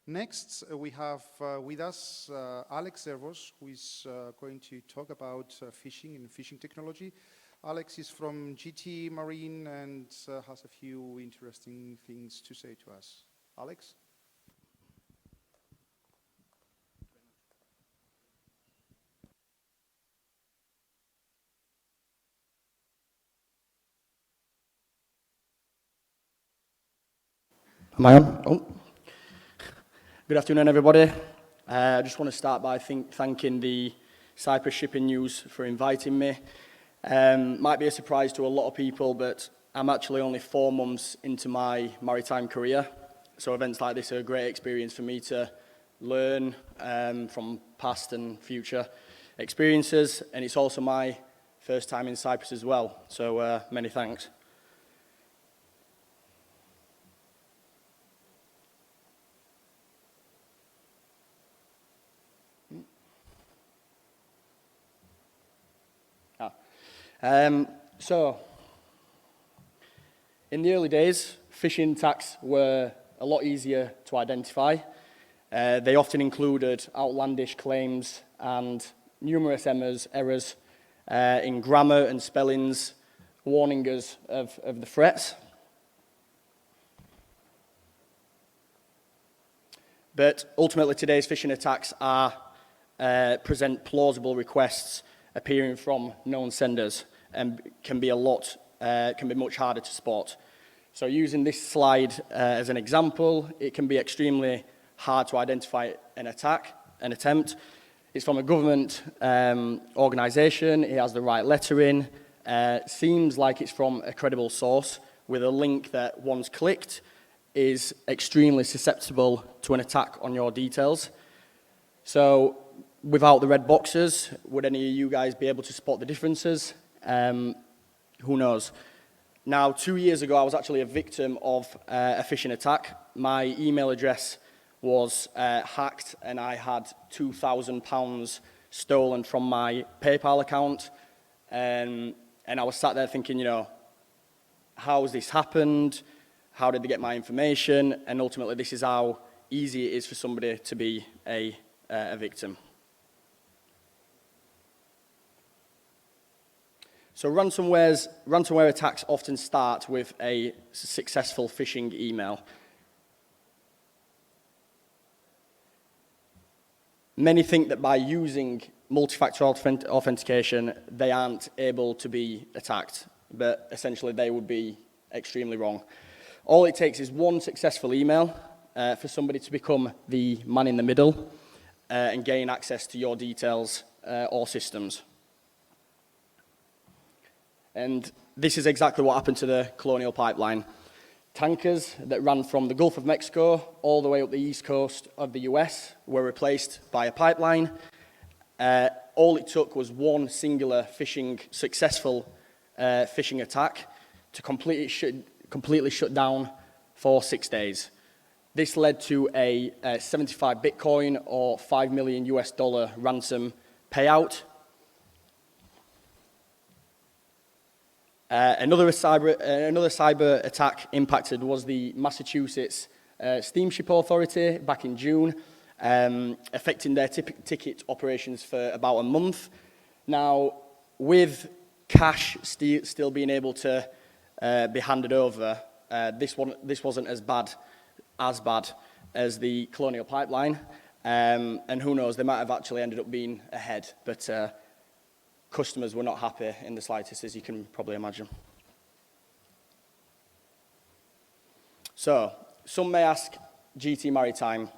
Next, we have with us Alex Zervos, who is going to talk about fishing and fishing technology. Alex is from GTMaritime and has a few interesting things to say to us. Alex? Am I on? Oh. Good afternoon, everybody. I just want to start by thanking the Cyprus Shipping News for inviting me. Might be a surprise to a lot of people, but I'm actually only 4 months into my maritime career. So events like this are a great experience for me to learn from past and future experiences. And it's also my first time in Cyprus as well. So many thanks. So, in the early days, phishing attacks were a lot easier to identify. They often included outlandish claims and numerous errors in grammar and spellings, warning us of the threats. But ultimately, today's phishing attacks present plausible requests appearing from known senders and can be much harder to spot. So using this slide as an example, it can be extremely hard to identify an attempt. It's from a government organization, it has the right lettering, seems like it's from a credible source with a link that once clicked is extremely susceptible to an attack on your details. So without the red boxes, would any of you guys be able to spot the differences? Who knows? Now, 2 years ago, I was actually a victim of a phishing attack. My email address was hacked and I had £2,000 stolen from my PayPal account. And I was sat there thinking, how has this happened? How did they get my information? And ultimately, this is how easy it is for somebody to be a victim. So ransomware attacks often start with a successful phishing email. Many think that by using multi-factor authentication, they aren't able to be attacked, but essentially they would be extremely wrong. All it takes is one successful email for somebody to become the man in the middle and gain access to your details or systems. And this is exactly what happened to the Colonial Pipeline. Tankers that ran from the Gulf of Mexico all the way up the east coast of the US were replaced by a pipeline. All it took was one singular successful phishing attack to completely shut down for 6 days. This led to a 75 Bitcoin or $5 million ransom payout. Another cyber attack impacted was the Massachusetts Steamship Authority back in June, affecting their ticket operations for about a month. Now, with cash still being able to be handed over, this wasn't as bad as the Colonial Pipeline, and who knows, they might have actually ended up being ahead, but customers were not happy in the slightest, as you can probably imagine. So, some may ask GTMaritime,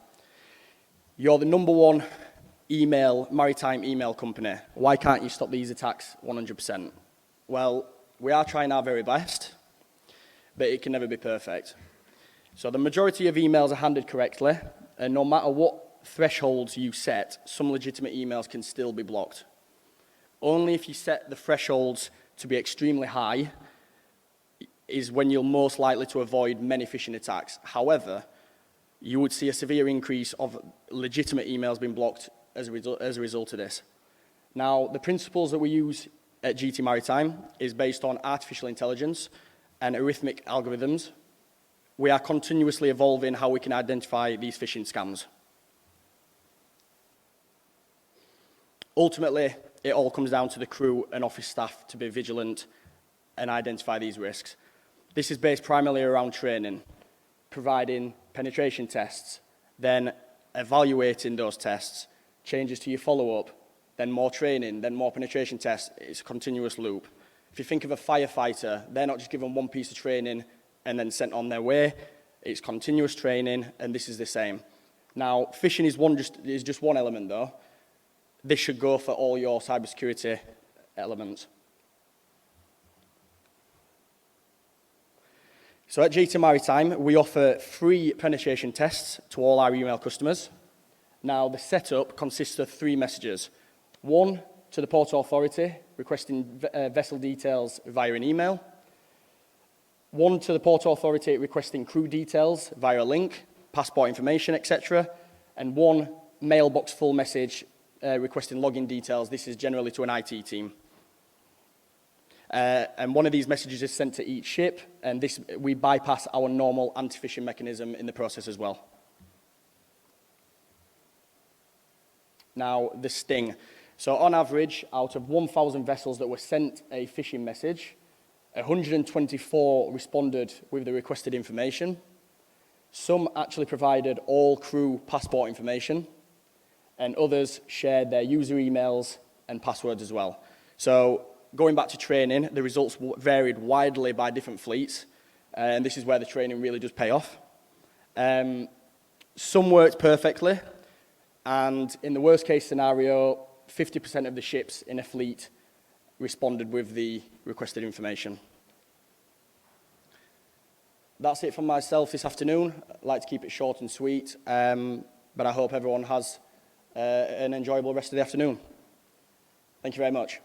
you're the #1 maritime email company. Why can't you stop these attacks 100%? Well, we are trying our very best, but it can never be perfect. So the majority of emails are handled correctly, and no matter what thresholds you set, some legitimate emails can still be blocked. Only if you set the thresholds to be extremely high is when you're most likely to avoid many phishing attacks. However, you would see a severe increase of legitimate emails being blocked as a result of this. Now, the principles that we use at GTMaritime is based on artificial intelligence and arithmetic algorithms. we are continuously evolving how we can identify these phishing scams. Ultimately, it all comes down to the crew and office staff to be vigilant and identify these risks. This is based primarily around training, providing penetration tests, then evaluating those tests, changes to your follow-up, then more training, then more penetration tests. It's a continuous loop. If you think of a firefighter, they're not just given one piece of training and then sent on their way. It's continuous training, and this is the same. Now, phishing is just one element, though. This should go for all your cybersecurity elements. So at GTMaritime, we offer free penetration tests to all our email customers. Now, the setup consists of 3 messages. One to the Port Authority, requesting vessel details via an email. One to the Port Authority, requesting crew details via a link, passport information, etc. And one mailbox full message requesting login details. This is generally to an IT team. And one of these messages is sent to each ship, and we bypass our normal anti-phishing mechanism in the process as well. Now, the sting. So on average, out of 1,000 vessels that were sent a phishing message, 124 responded with the requested information. Some actually provided all crew passport information, and others shared their user emails and passwords as well. So going back to training, the results varied widely by different fleets, and this is where the training really does pay off. Some worked perfectly, and in the worst case scenario, 50% of the ships in a fleet responded with the requested information. That's it from myself this afternoon. I'd like to keep it short and sweet, but I hope everyone has an enjoyable rest of the afternoon. Thank you very much.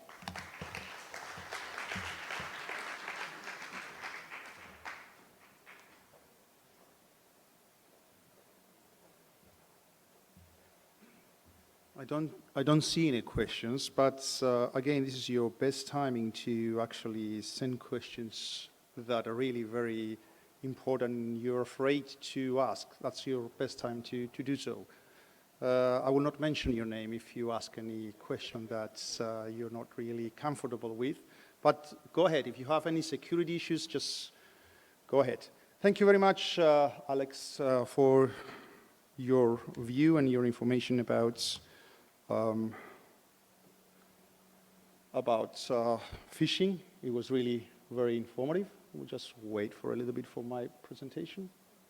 I don't see any questions, but again, this is your best timing to actually send questions that are really very important and you're afraid to ask. That's your best time to do so. I will not mention your name if you ask any question that you're not really comfortable with, but go ahead. If you have any security issues, just go ahead. Thank you very much, Alex, for your view and your information about phishing. It was really very informative. We'll just wait for a little bit for my presentation.